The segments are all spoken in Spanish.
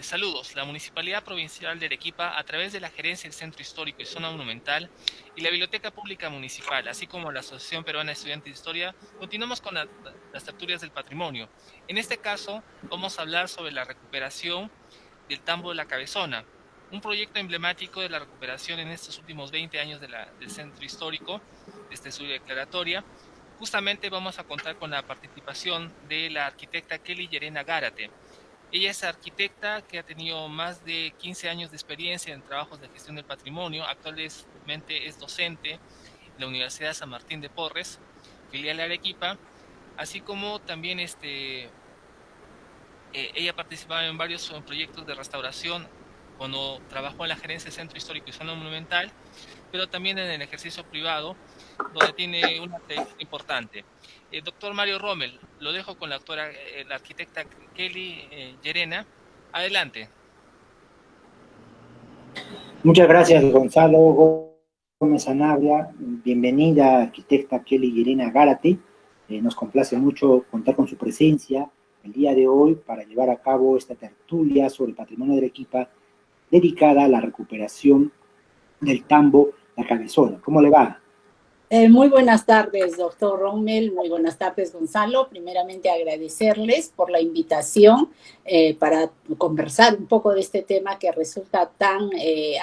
Saludos. La Municipalidad Provincial de Arequipa, a través de la Gerencia del Centro Histórico y Zona Monumental y la Biblioteca Pública Municipal, así como la Asociación Peruana de Estudiantes de Historia, continuamos con las tertulias del patrimonio. En este caso, vamos a hablar sobre la recuperación del Tambo de la Cabezona, un proyecto emblemático de la recuperación en estos últimos 20 años del Centro Histórico, desde su declaratoria. Justamente vamos a contar con la participación de la arquitecta Kelly Llerena Gárate. Ella es arquitecta que ha tenido más de 15 años de experiencia en trabajos de gestión del patrimonio. Actualmente es docente en la Universidad de San Martín de Porres, filial de Arequipa, así como también ella participaba en varios proyectos de restauración cuando trabajó en la Gerencia de Centro Histórico y Zona Monumental, pero también en el ejercicio privado, donde tiene una trayectoria importante. Doctor Mario Rommel, lo dejo con la arquitecta Kelly Llerena. Adelante. Muchas gracias, Gonzalo Gómez Sanabria. Bienvenida, arquitecta Kelly Llerena Gárate. Nos complace mucho contar con su presencia el día de hoy para llevar a cabo esta tertulia sobre el patrimonio de Arequipa dedicada a la recuperación del Tambo La Cabezona. ¿Cómo le va? Muy buenas tardes, doctor Rommel. Muy buenas tardes, Gonzalo. Primeramente, agradecerles por la invitación para conversar un poco de este tema que resulta tan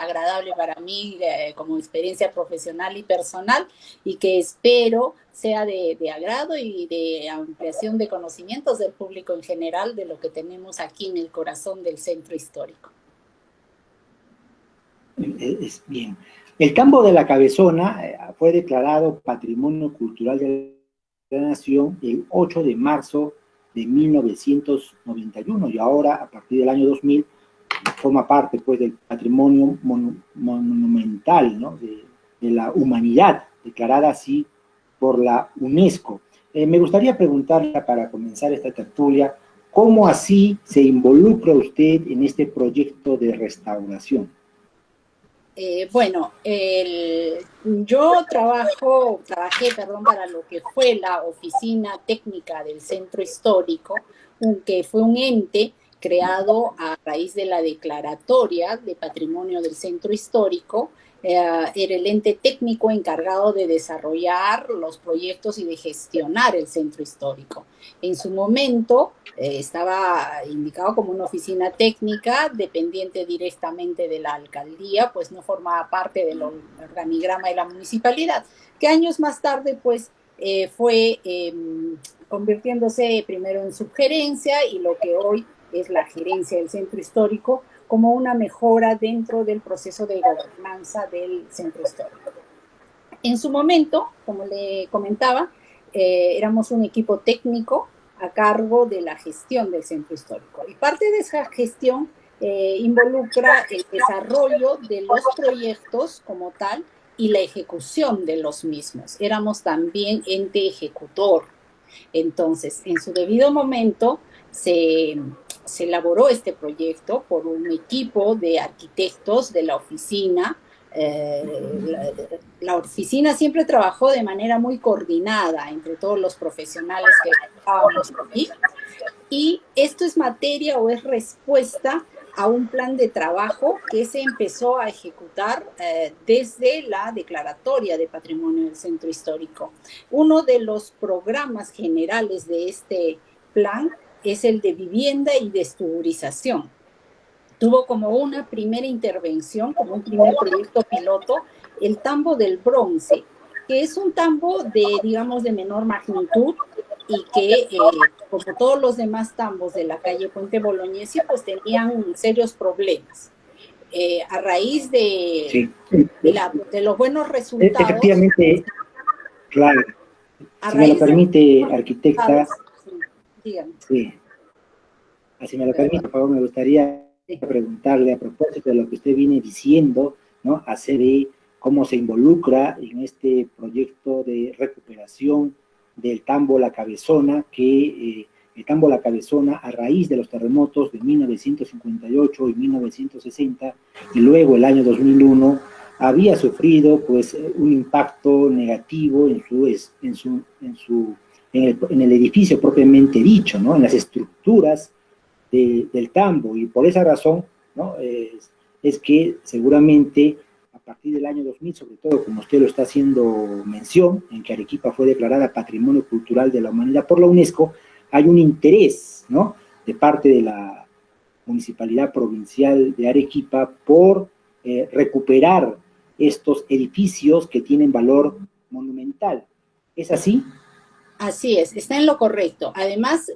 agradable para mí como experiencia profesional y personal, y que espero sea de agrado y de ampliación de conocimientos del público en general de lo que tenemos aquí en el corazón del centro histórico. Es bien. El Tambo de la Cabezona fue declarado Patrimonio Cultural de la Nación el 8 de marzo de 1991 y ahora, a partir del año 2000, forma parte pues, del patrimonio monumental, ¿no? de la humanidad, declarada así por la UNESCO. Me gustaría preguntarle, para comenzar esta tertulia, ¿cómo así se involucra usted en este proyecto de restauración? Yo trabajé para lo que fue la oficina técnica del centro histórico, que fue un ente creado a raíz de la declaratoria de patrimonio del centro histórico. Era el ente técnico encargado de desarrollar los proyectos y de gestionar el centro histórico. En su momento estaba indicado como una oficina técnica dependiente directamente de la alcaldía, pues no formaba parte del organigrama de la municipalidad, que años más tarde pues fue convirtiéndose primero en subgerencia y lo que hoy es la gerencia del centro histórico, como una mejora dentro del proceso de gobernanza del centro histórico. En su momento, como le comentaba, éramos un equipo técnico a cargo de la gestión del centro histórico. Y parte de esa gestión involucra el desarrollo de los proyectos como tal y la ejecución de los mismos. Éramos también ente ejecutor. Entonces, en su debido momento, se elaboró este proyecto por un equipo de arquitectos de la oficina. La oficina siempre trabajó de manera muy coordinada entre todos los profesionales que estábamos aquí, y esto es materia o es respuesta a un plan de trabajo que se empezó a ejecutar desde la declaratoria de patrimonio del centro histórico. Uno de los programas generales de este plan es el de vivienda y desesturización. Tuvo como una primera intervención, como un primer proyecto piloto, el Tambo del Bronce, que es un tambo de menor magnitud y que, como todos los demás tambos de la calle Puente Bolognesi, pues tenían serios problemas. A raíz de los buenos resultados... Efectivamente, claro. Si me lo permite, arquitecta... Dígame. Sí. Si me lo permite, por favor, me gustaría preguntarle a propósito de lo que usted viene diciendo, ¿no? Acerca de cómo se involucra en este proyecto de recuperación del Tambo La Cabezona, que el Tambo La Cabezona, a raíz de los terremotos de 1958 y 1960, y luego el año 2001, había sufrido pues un impacto negativo en el edificio propiamente dicho, ¿no? En las estructuras del tambo, y por esa razón, ¿no? Es que seguramente a partir del año 2000, sobre todo como usted lo está haciendo mención, en que Arequipa fue declarada Patrimonio Cultural de la Humanidad por la UNESCO, hay un interés, ¿no?, de parte de la Municipalidad Provincial de Arequipa por recuperar estos edificios que tienen valor monumental. ¿Es así? Así es, está en lo correcto. Además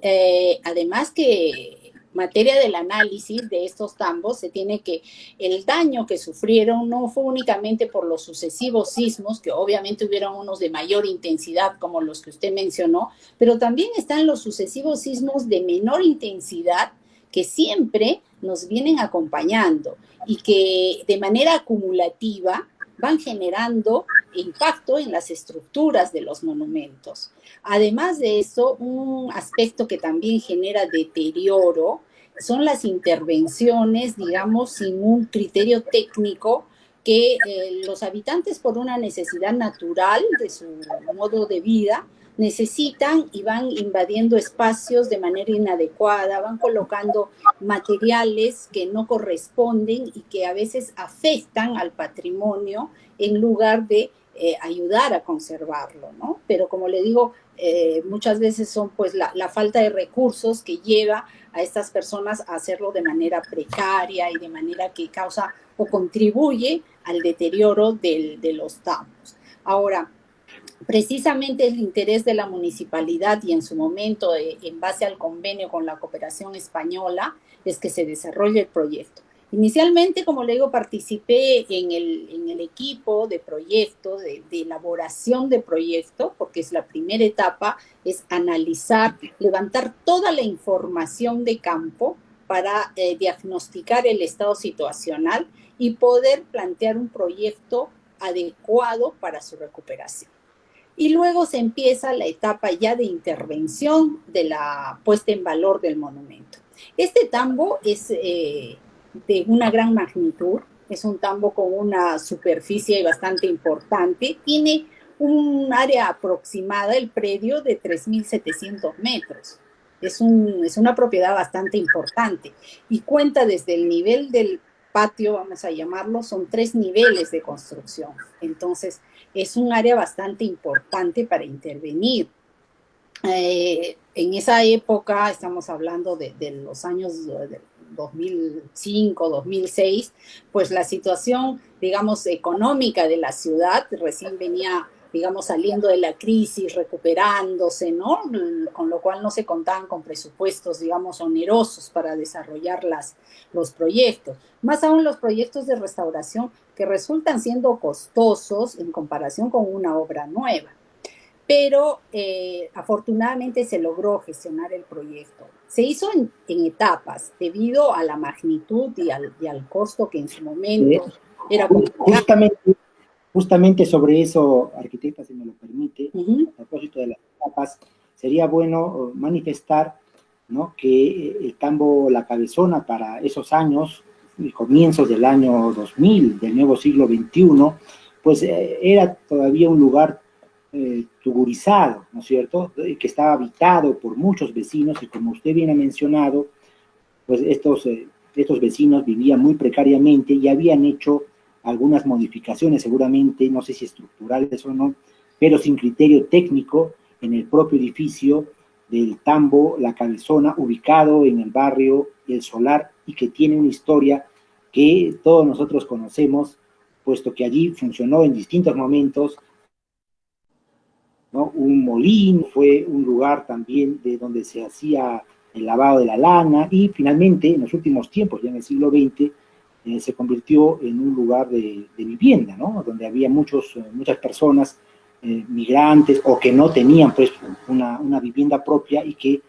que materia del análisis de estos tambos, se tiene que el daño que sufrieron no fue únicamente por los sucesivos sismos, que obviamente hubieron unos de mayor intensidad como los que usted mencionó, pero también están los sucesivos sismos de menor intensidad que siempre nos vienen acompañando y que de manera acumulativa van generando impacto en las estructuras de los monumentos. Además de eso, un aspecto que también genera deterioro son las intervenciones, digamos, sin un criterio técnico que los habitantes, por una necesidad natural de su modo de vida, necesitan y van invadiendo espacios de manera inadecuada, van colocando materiales que no corresponden y que a veces afectan al patrimonio en lugar de ayudar a conservarlo, ¿no? Pero como le digo, muchas veces son pues la falta de recursos que lleva a estas personas a hacerlo de manera precaria y de manera que causa o contribuye al deterioro de los tambos. Ahora, precisamente el interés de la municipalidad y en su momento, en base al convenio con la cooperación española, es que se desarrolle el proyecto. Inicialmente, como le digo, participé en el equipo de proyecto, de elaboración de proyecto, porque es la primera etapa, es analizar, levantar toda la información de campo para diagnosticar el estado situacional y poder plantear un proyecto adecuado para su recuperación. Y luego se empieza la etapa ya de intervención de la puesta en valor del monumento. Este tambo es de una gran magnitud, es un tambo con una superficie bastante importante, tiene un área aproximada, el predio, de 3.700 metros. Es una propiedad bastante importante y cuenta desde el nivel del patio, vamos a llamarlo, son 3 niveles de construcción. Entonces, es un área bastante importante para intervenir. En esa época, estamos hablando de los años 2005, 2006, pues la situación, digamos, económica de la ciudad recién venía, digamos, saliendo de la crisis, recuperándose, ¿no? Con lo cual no se contaban con presupuestos, digamos, onerosos para desarrollar los proyectos. Más aún los proyectos de restauración que resultan siendo costosos en comparación con una obra nueva. Pero afortunadamente se logró gestionar el proyecto. Se hizo en etapas debido a la magnitud y al costo que en su momento era complicado. Justamente sobre eso, arquitecta, si me lo permite, a propósito de las etapas, sería bueno manifestar, ¿no?, que el tambo La Cabezona para esos años, comienzos del año 2000, del nuevo siglo XXI, pues era todavía un lugar tugurizado, ¿no es cierto?, que estaba habitado por muchos vecinos, y como usted bien ha mencionado, pues estos vecinos vivían muy precariamente y habían hecho algunas modificaciones, seguramente, no sé si estructurales o no, pero sin criterio técnico, en el propio edificio del tambo La Cabezona, ubicado en el barrio El Solar, y que tiene una historia que todos nosotros conocemos, puesto que allí funcionó en distintos momentos, ¿no?, un molino, fue un lugar también de donde se hacía el lavado de la lana, y finalmente, en los últimos tiempos, ya en el siglo XX, se convirtió en un lugar de vivienda, ¿no?, donde había muchas personas migrantes o que no tenían pues una vivienda propia y que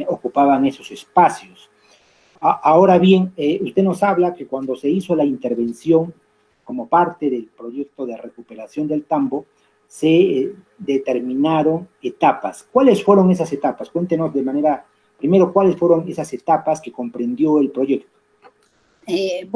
ocupaban esos espacios. Ahora bien, usted nos habla que cuando se hizo la intervención como parte del proyecto de recuperación del tambo, se determinaron etapas. ¿Cuáles fueron esas etapas? Cuéntenos de manera, primero, ¿cuáles fueron esas etapas que comprendió el proyecto? En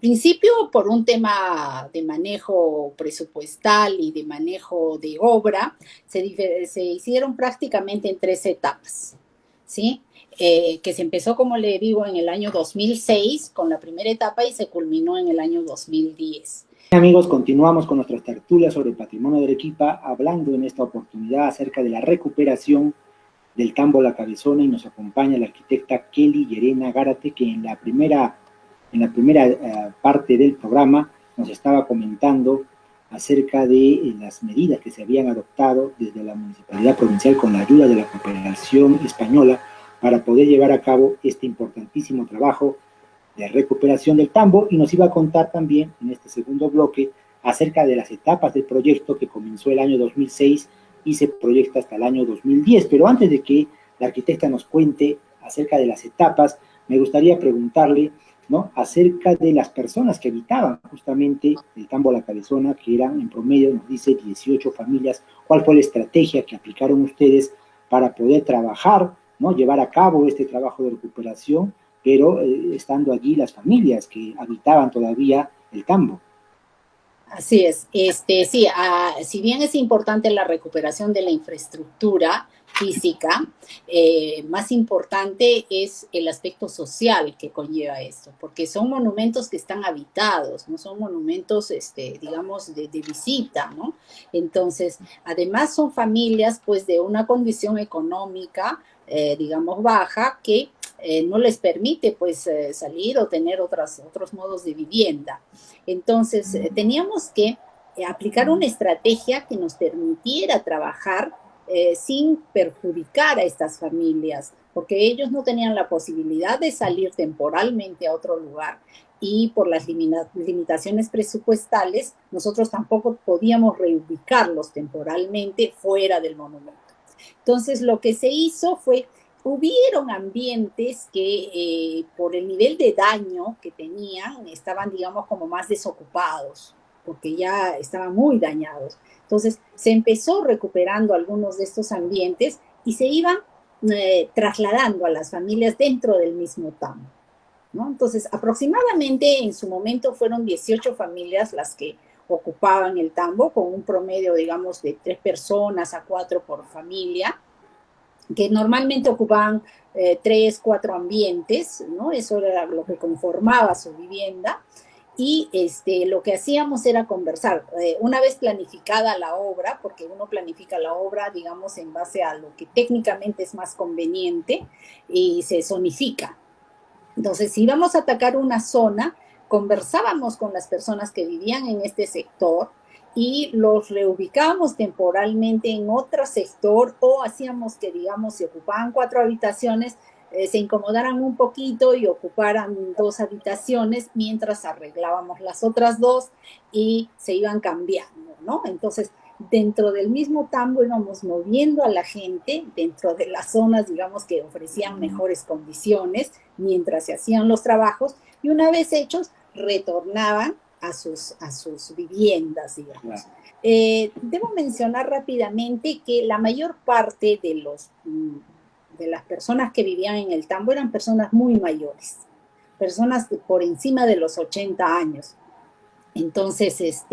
principio, por un tema de manejo presupuestal y de manejo de obra, se hicieron prácticamente en 3 etapas. ¿sí? Que se empezó, como le digo, en el año 2006 con la primera etapa y se culminó en el año 2010. Amigos, continuamos con nuestras tertulias sobre el patrimonio de Arequipa, hablando en esta oportunidad acerca de la recuperación del tambo La Cabezona, y nos acompaña la arquitecta Kelly Llerena Gárate, que en la primera parte del programa nos estaba comentando acerca de las medidas que se habían adoptado desde la Municipalidad Provincial con la ayuda de la cooperación española para poder llevar a cabo este importantísimo trabajo de recuperación del tambo, y nos iba a contar también en este segundo bloque acerca de las etapas del proyecto que comenzó el año 2006 y se proyecta hasta el año 2010. Pero antes de que la arquitecta nos cuente acerca de las etapas, me gustaría preguntarle, ¿no?, acerca de las personas que habitaban justamente el tambo La Cabezona, que eran en promedio, nos dice, 18 familias. ¿Cuál fue la estrategia que aplicaron ustedes para poder trabajar, ¿no?, llevar a cabo este trabajo de recuperación, pero estando allí las familias que habitaban todavía el tambo? Así es. Sí, si bien es importante la recuperación de la infraestructura física, más importante es el aspecto social que conlleva esto, porque son monumentos que están habitados, no son monumentos, digamos, de visita, ¿no? Entonces, además son familias, pues, de una condición económica, digamos, baja, que no les permite, pues, salir o tener otros modos de vivienda. Entonces, teníamos que aplicar una estrategia que nos permitiera trabajar sin perjudicar a estas familias, porque ellos no tenían la posibilidad de salir temporalmente a otro lugar, y por las limitaciones presupuestales, nosotros tampoco podíamos reubicarlos temporalmente fuera del monumento. Entonces, lo que se hizo fue, hubieron ambientes que por el nivel de daño que tenían, estaban, digamos, como más desocupados, porque ya estaban muy dañados. Entonces, se empezó recuperando algunos de estos ambientes y se iban trasladando a las familias dentro del mismo tambo, ¿no? Entonces, aproximadamente en su momento fueron 18 familias las que ocupaban el tambo, con un promedio, digamos, de 3 personas a 4 por familia, que normalmente ocupaban 3, 4 ambientes, ¿no? Eso era lo que conformaba su vivienda. Y lo que hacíamos era conversar. Una vez planificada la obra, porque uno planifica la obra, digamos, en base a lo que técnicamente es más conveniente, y se zonifica. Entonces, si íbamos a atacar una zona, conversábamos con las personas que vivían en este sector y los reubicábamos temporalmente en otro sector, o hacíamos que, digamos, si ocupaban 4 habitaciones, se incomodaran un poquito y ocuparan 2 habitaciones mientras arreglábamos las otras 2 y se iban cambiando, ¿no? Entonces, dentro del mismo tambo íbamos moviendo a la gente dentro de las zonas, digamos, que ofrecían mejores condiciones mientras se hacían los trabajos, y una vez hechos, retornaban a sus viviendas, digamos. Debo mencionar rápidamente que la mayor parte de las personas que vivían en el tambo eran personas muy mayores, personas por encima de los 80 años. Entonces,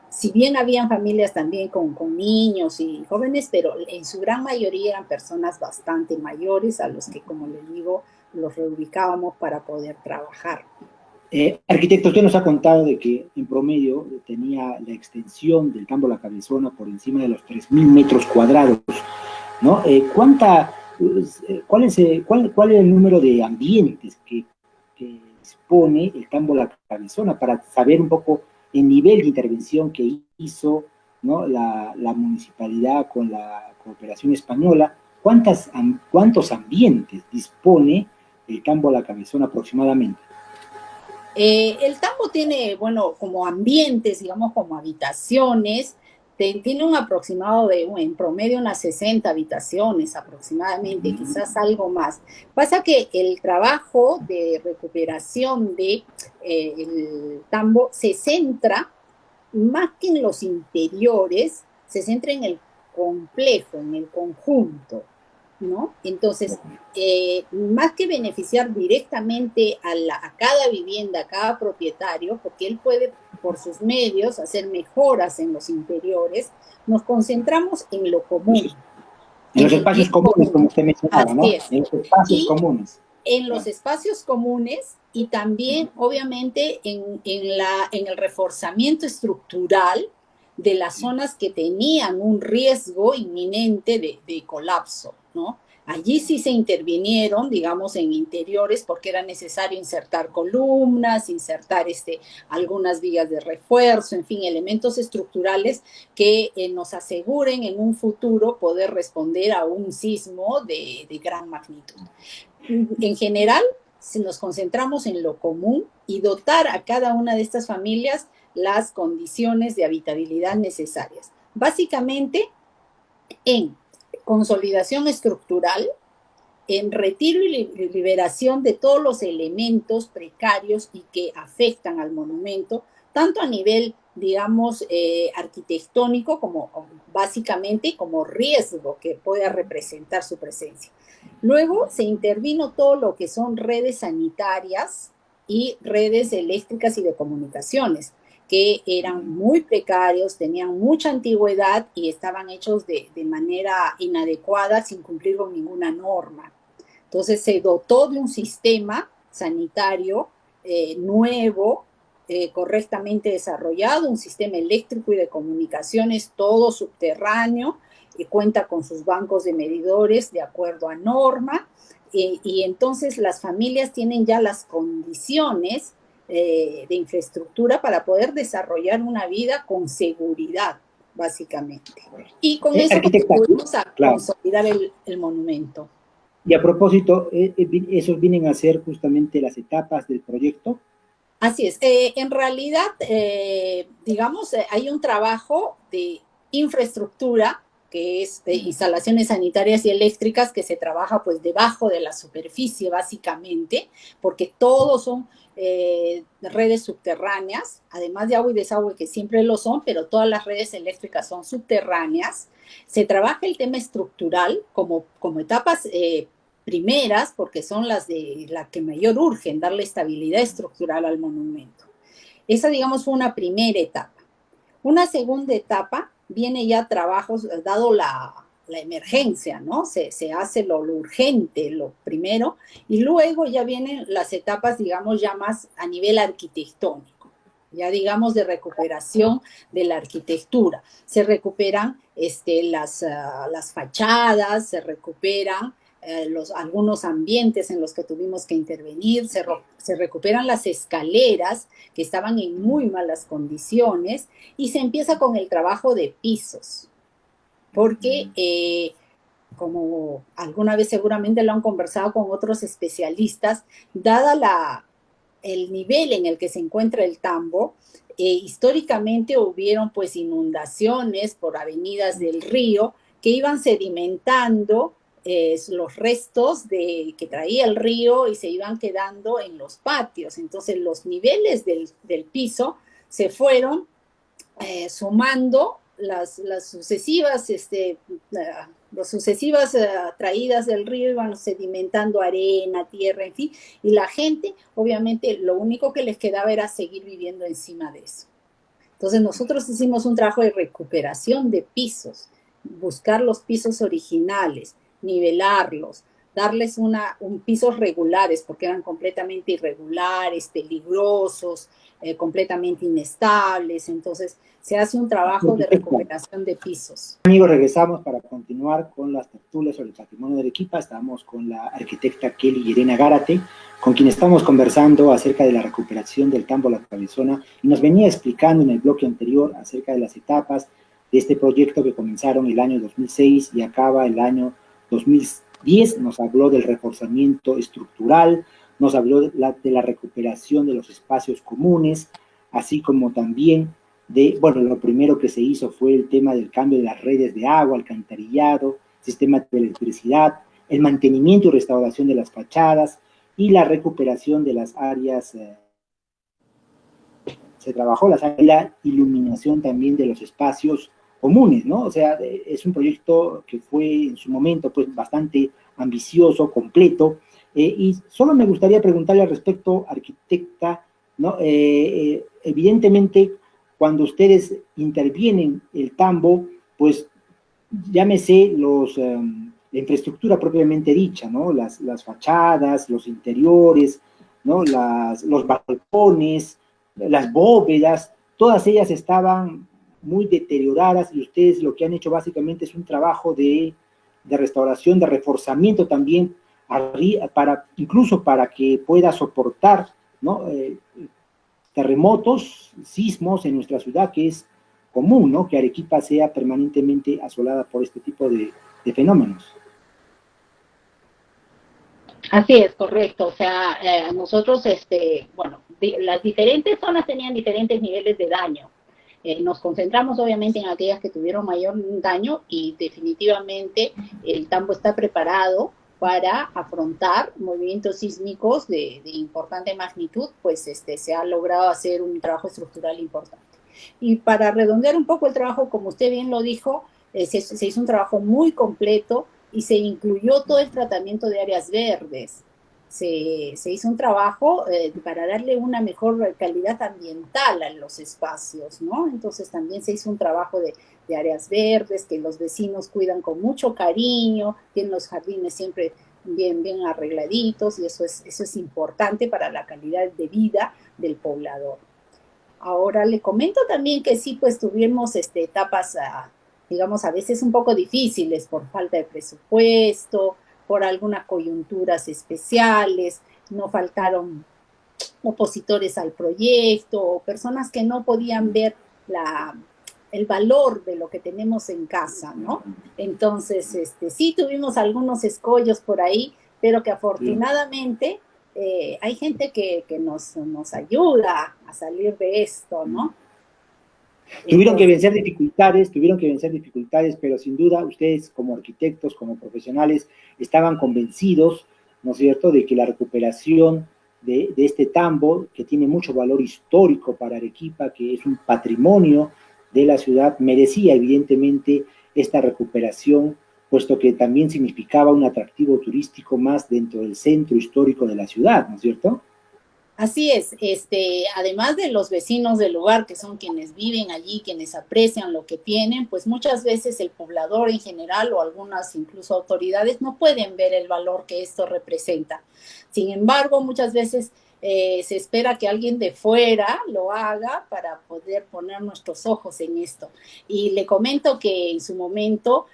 si bien habían familias también con niños y jóvenes, pero en su gran mayoría eran personas bastante mayores, a los que, como les digo, los reubicábamos para poder trabajar. Arquitecto, usted nos ha contado de que en promedio tenía la extensión del tambo La Cabezona por encima de los 3.000 metros cuadrados, ¿no? ¿Cuál es el número de ambientes que dispone el tambo La Cabezona, para saber un poco el nivel de intervención que hizo, ¿no?, la municipalidad con la cooperación española? ¿Cuántos ambientes dispone el tambo La Cabezona aproximadamente? El tambo tiene, bueno, como ambientes, digamos, como habitaciones, tiene un aproximado de, en promedio, unas 60 habitaciones aproximadamente, quizás algo más. Pasa que el trabajo de recuperación de el tambo se centra, más que en los interiores, se centra en el complejo, en el conjunto, ¿no? Entonces, más que beneficiar directamente a cada vivienda, a cada propietario, porque él puede, por sus medios, hacer mejoras en los interiores, nos concentramos en lo común, En los espacios comunes, como usted mencionaba, ¿no? Así es. En los espacios Y comunes. en los espacios comunes y también, obviamente, en el reforzamiento estructural de las zonas que tenían un riesgo inminente de colapso, ¿no? Allí sí se intervinieron, digamos, en interiores porque era necesario insertar columnas, insertar algunas vigas de refuerzo, en fin, elementos estructurales que nos aseguren en un futuro poder responder a un sismo de gran magnitud. En general, si nos concentramos en lo común y dotar a cada una de estas familias las condiciones de habitabilidad necesarias. Básicamente, en consolidación estructural, en retiro y liberación de todos los elementos precarios y que afectan al monumento, tanto a nivel, digamos, arquitectónico como básicamente como riesgo que pueda representar su presencia. Luego se intervino todo lo que son redes sanitarias y redes eléctricas y de comunicaciones, que eran muy precarios, tenían mucha antigüedad y estaban hechos de manera inadecuada, sin cumplir con ninguna norma. Entonces se dotó de un sistema sanitario nuevo, correctamente desarrollado, un sistema eléctrico y de comunicaciones todo subterráneo, que cuenta con sus bancos de medidores de acuerdo a norma, y entonces las familias tienen ya las condiciones de infraestructura para poder desarrollar una vida con seguridad, básicamente. Y con eso contribuimos a consolidar el monumento. Y a propósito, ¿esos vienen a ser justamente las etapas del proyecto? Así es. En realidad, digamos, hay un trabajo de infraestructura, que es de instalaciones sanitarias y eléctricas, que se trabaja pues debajo de la superficie, básicamente, porque todos son redes subterráneas, además de agua y desagüe, que siempre lo son, pero todas las redes eléctricas son subterráneas. Se trabaja el tema estructural como etapas primeras, porque son las que mayor urgen, darle estabilidad estructural al monumento. Esa, digamos, fue una primera etapa. Una segunda etapa viene ya trabajos, dado la emergencia, ¿no? Se hace lo urgente, lo primero, y luego ya vienen las etapas, digamos, ya más a nivel arquitectónico, ya digamos de recuperación de la arquitectura. Se recuperan las fachadas, se recuperan algunos ambientes en los que tuvimos que intervenir, se recuperan las escaleras que estaban en muy malas condiciones y se empieza con el trabajo de pisos, porque como alguna vez seguramente lo han conversado con otros especialistas, dada el nivel en el que se encuentra el tambo, históricamente hubieron pues inundaciones por avenidas del río que iban sedimentando los restos que traía el río y se iban quedando en los patios. Entonces los niveles del piso se fueron sumando las sucesivas traídas del río, iban sedimentando arena, tierra, en fin, y la gente, obviamente, lo único que les quedaba era seguir viviendo encima de eso. Entonces nosotros hicimos un trabajo de recuperación de pisos, buscar los pisos originales, nivelarlos, darles pisos regulares, porque eran completamente irregulares, peligrosos, completamente inestables. Entonces se hace un trabajo de recuperación de pisos. Amigos, regresamos para continuar con las tertulias sobre el patrimonio de Arequipa. Estamos con la arquitecta Kelly Llerena Gárate, con quien estamos conversando acerca de la recuperación del tambo La Cabezona, y nos venía explicando en el bloque anterior acerca de las etapas de este proyecto que comenzaron el año 2006 y acaba el año 2010. Nos habló del reforzamiento estructural, nos habló de la recuperación de los espacios comunes, así como también lo primero que se hizo fue el tema del cambio de las redes de agua, alcantarillado, sistema de electricidad, el mantenimiento y restauración de las fachadas y la recuperación de las áreas, se trabajó la iluminación también de los espacios comunes, ¿no? O sea, es un proyecto que fue en su momento pues bastante ambicioso, completo, y solo me gustaría preguntarle al respecto, arquitecta, ¿no? Evidentemente, cuando ustedes intervienen el tambo, pues llámese la infraestructura propiamente dicha, ¿no? Las fachadas, los interiores, ¿no? Los balcones, las bóvedas, todas ellas estaban muy deterioradas y ustedes lo que han hecho básicamente es un trabajo de restauración, de reforzamiento también, incluso para que pueda soportar, ¿no? Terremotos, sismos en nuestra ciudad, que es común, ¿no? Que Arequipa sea permanentemente asolada por este tipo de fenómenos. Así es, correcto. O sea, nosotros, bueno, las diferentes zonas tenían diferentes niveles de daño. Nos concentramos obviamente en aquellas que tuvieron mayor daño y definitivamente el tambo está preparado para afrontar movimientos sísmicos de importante magnitud, pues se ha logrado hacer un trabajo estructural importante. Y para redondear un poco el trabajo, como usted bien lo dijo, se hizo un trabajo muy completo y se incluyó todo el tratamiento de áreas verdes. Se hizo un trabajo para darle una mejor calidad ambiental a los espacios, ¿no? Entonces también se hizo un trabajo de áreas verdes que los vecinos cuidan con mucho cariño, tienen los jardines siempre bien arregladitos y eso es importante para la calidad de vida del poblador. Ahora le comento también que sí, pues tuvimos etapas, digamos, a veces un poco difíciles por falta de presupuesto, por algunas coyunturas especiales, no faltaron opositores al proyecto, personas que no podían ver el valor de lo que tenemos en casa, ¿no? Entonces, sí tuvimos algunos escollos por ahí, pero que afortunadamente hay gente que nos ayuda a salir de esto, ¿no? Tuvieron que vencer dificultades, pero sin duda ustedes como arquitectos, como profesionales, estaban convencidos, ¿no es cierto?, de que la recuperación de este tambo, que tiene mucho valor histórico para Arequipa, que es un patrimonio de la ciudad, merecía evidentemente esta recuperación, puesto que también significaba un atractivo turístico más dentro del centro histórico de la ciudad, ¿no es cierto? Así es, además de los vecinos del lugar, que son quienes viven allí, quienes aprecian lo que tienen, pues muchas veces el poblador en general o algunas incluso autoridades no pueden ver el valor que esto representa. Sin embargo, muchas veces se espera que alguien de fuera lo haga para poder poner nuestros ojos en esto. Y le comento que en su momento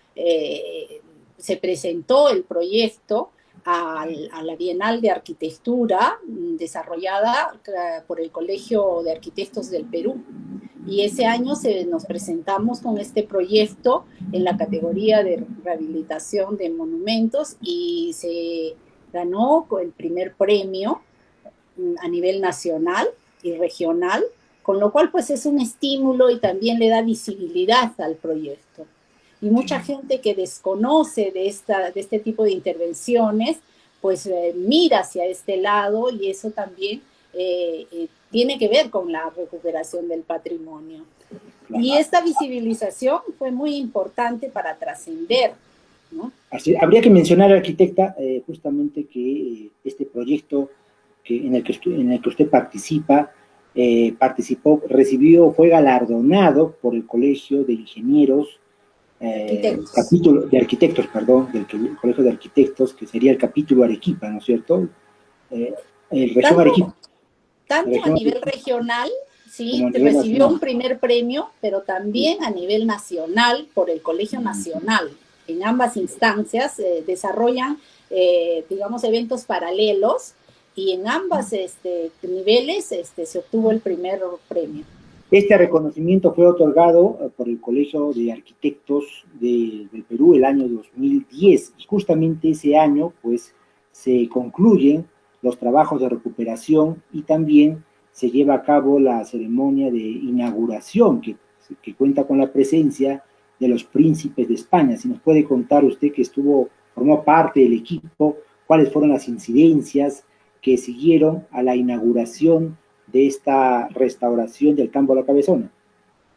se presentó el proyecto a la Bienal de Arquitectura desarrollada por el Colegio de Arquitectos del Perú. Y ese año nos presentamos con este proyecto en la categoría de rehabilitación de monumentos y se ganó el primer premio a nivel nacional y regional, con lo cual pues es un estímulo y también le da visibilidad al proyecto. Y mucha gente que desconoce de este tipo de intervenciones, pues mira hacia este lado y eso también tiene que ver con la recuperación del patrimonio. Y esta visibilización fue muy importante para trascender, ¿no? Así, habría que mencionar, arquitecta, justamente que este proyecto en el que usted participa, fue galardonado por el Colegio de Ingenieros, capítulo de arquitectos, perdón, del Colegio de Arquitectos, que sería el capítulo Arequipa, ¿no es cierto? Región Arequipa. Tanto a nivel regional, sí, recibió un primer premio, pero también a nivel nacional por el Colegio Nacional. En ambas instancias desarrollan, digamos, eventos paralelos y en ambos niveles se obtuvo el primer premio. Este reconocimiento fue otorgado por el Colegio de Arquitectos del Perú el año 2010 y justamente ese año pues se concluyen los trabajos de recuperación y también se lleva a cabo la ceremonia de inauguración que cuenta con la presencia de los príncipes de España. Si nos puede contar usted que formó parte del equipo, cuáles fueron las incidencias que siguieron a la inauguración de esta restauración del Tambo La Cabezona.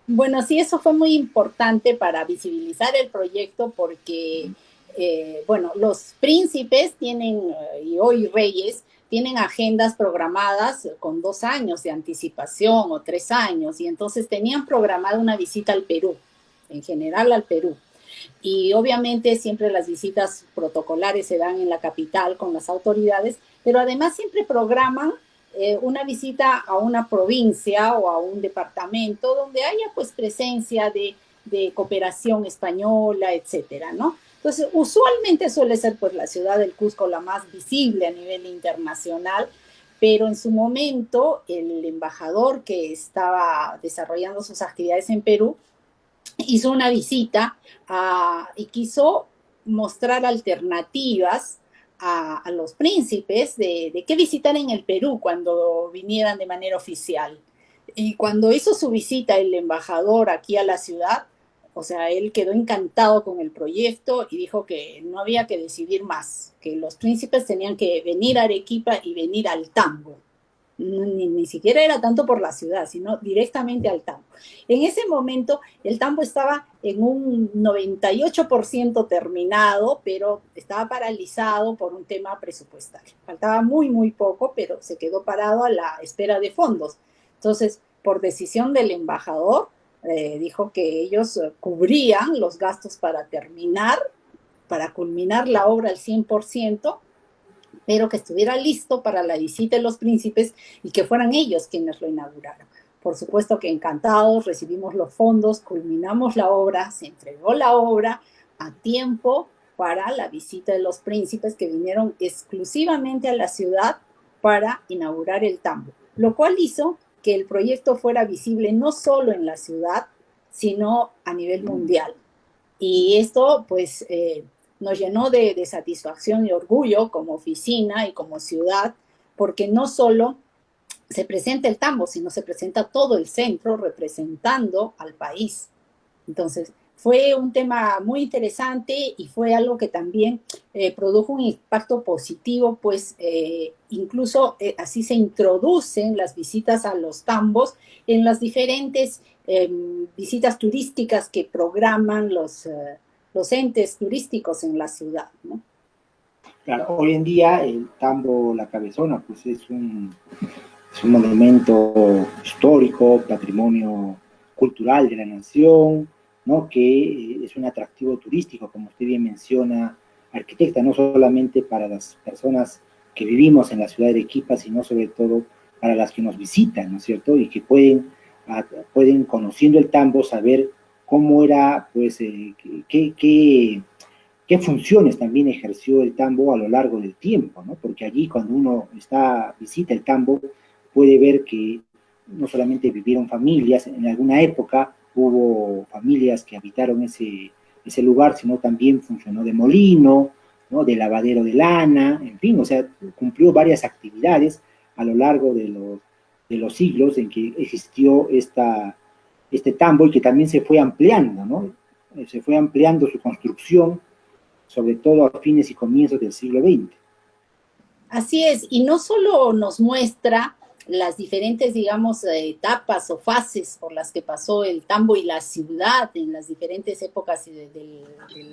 Bueno, sí, eso fue muy importante para visibilizar el proyecto porque, bueno, los príncipes tienen, y hoy reyes, tienen agendas programadas con 2 años de anticipación o 3 años, y entonces tenían programada una visita al Perú, en general al Perú. Y obviamente siempre las visitas protocolares se dan en la capital con las autoridades, pero además siempre programan una visita a una provincia o a un departamento donde haya pues presencia de cooperación española, etcétera, ¿no? Entonces, usualmente suele ser pues la ciudad del Cusco la más visible a nivel internacional, pero en su momento el embajador que estaba desarrollando sus actividades en Perú hizo una visita y quiso mostrar alternativas a los príncipes de qué visitar en el Perú cuando vinieran de manera oficial. Y cuando hizo su visita el embajador aquí a la ciudad, o sea, él quedó encantado con el proyecto y dijo que no había que decidir más, que los príncipes tenían que venir a Arequipa y venir al Tambo. Ni siquiera era tanto por la ciudad, sino directamente al Tambo. En ese momento el Tambo estaba en un 98% terminado, pero estaba paralizado por un tema presupuestario. Faltaba muy, muy poco, pero se quedó parado a la espera de fondos. Entonces, por decisión del embajador, dijo que ellos cubrían los gastos para terminar, para culminar la obra al 100%, pero que estuviera listo para la visita de los príncipes y que fueran ellos quienes lo inauguraran. Por supuesto que encantados, recibimos los fondos, culminamos la obra, se entregó la obra a tiempo para la visita de los príncipes que vinieron exclusivamente a la ciudad para inaugurar el Tambo, lo cual hizo que el proyecto fuera visible no solo en la ciudad, sino a nivel mundial. Y esto, pues, nos llenó de satisfacción y orgullo como oficina y como ciudad, porque no solo se presenta el Tambo, sino se presenta todo el centro representando al país. Entonces, fue un tema muy interesante y fue algo que también produjo un impacto positivo, pues incluso así se introducen las visitas a los tambos en las diferentes visitas turísticas que programan los entes turísticos en la ciudad, ¿no? Claro, hoy en día el Tambo La Cabezona pues es un monumento histórico, patrimonio cultural de la nación, ¿no? Que es un atractivo turístico, como usted bien menciona, arquitecta, no solamente para las personas que vivimos en la ciudad de Arequipa, sino sobre todo para las que nos visitan, ¿no es cierto? Y que pueden conociendo el Tambo, saber cómo era, pues, qué funciones también ejerció el Tambo a lo largo del tiempo, ¿no? Porque allí cuando uno visita el Tambo, puede ver que no solamente vivieron familias, en alguna época hubo familias que habitaron ese lugar, sino también funcionó de molino, ¿no? De lavadero de lana, en fin, o sea, cumplió varias actividades a lo largo de los siglos en que existió este Tambo y que también se fue ampliando, ¿no? Se fue ampliando su construcción, sobre todo a fines y comienzos del siglo XX. Así es, y no solo nos muestra las diferentes, digamos, etapas o fases por las que pasó el Tambo y la ciudad en las diferentes épocas de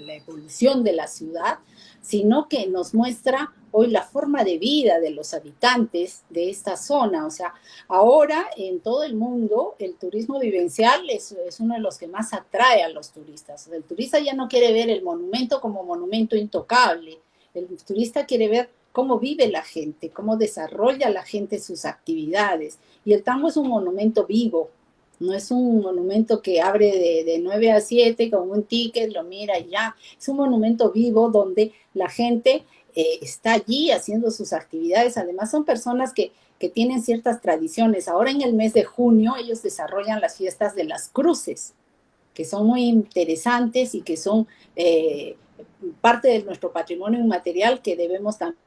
la evolución de la ciudad, sino que nos muestra hoy la forma de vida de los habitantes de esta zona. O sea, ahora en todo el mundo el turismo vivencial es uno de los que más atrae a los turistas. El turista ya no quiere ver el monumento como monumento intocable, el turista quiere ver cómo vive la gente, cómo desarrolla la gente sus actividades. Y el Tambo es un monumento vivo, no es un monumento que abre de 9 a 7 con un ticket, lo mira y ya. Es un monumento vivo donde la gente está allí haciendo sus actividades. Además son personas que tienen ciertas tradiciones. Ahora en el mes de junio ellos desarrollan las fiestas de las cruces, que son muy interesantes y que son parte de nuestro patrimonio inmaterial que debemos también.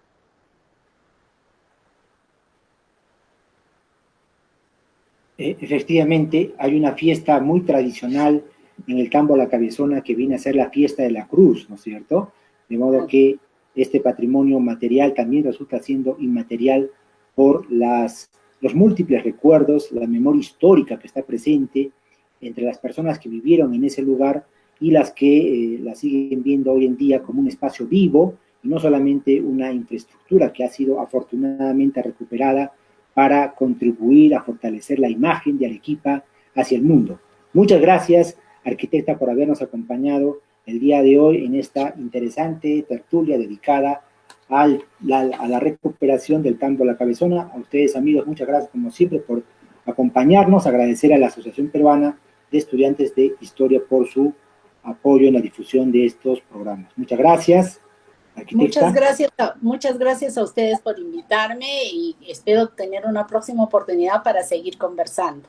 Efectivamente, hay una fiesta muy tradicional en el Tambo La Cabezona que viene a ser la fiesta de la cruz, ¿no es cierto? De modo que este patrimonio material también resulta siendo inmaterial por los múltiples recuerdos, la memoria histórica que está presente entre las personas que vivieron en ese lugar y las que la siguen viendo hoy en día como un espacio vivo y no solamente una infraestructura que ha sido afortunadamente recuperada para contribuir a fortalecer la imagen de Arequipa hacia el mundo. Muchas gracias, arquitecta, por habernos acompañado el día de hoy en esta interesante tertulia dedicada a la recuperación del campo de la Cabezona. A ustedes, amigos, muchas gracias como siempre por acompañarnos, agradecer a la Asociación Peruana de Estudiantes de Historia por su apoyo en la difusión de estos programas. Muchas gracias. Muchas gracias a ustedes por invitarme y espero tener una próxima oportunidad para seguir conversando.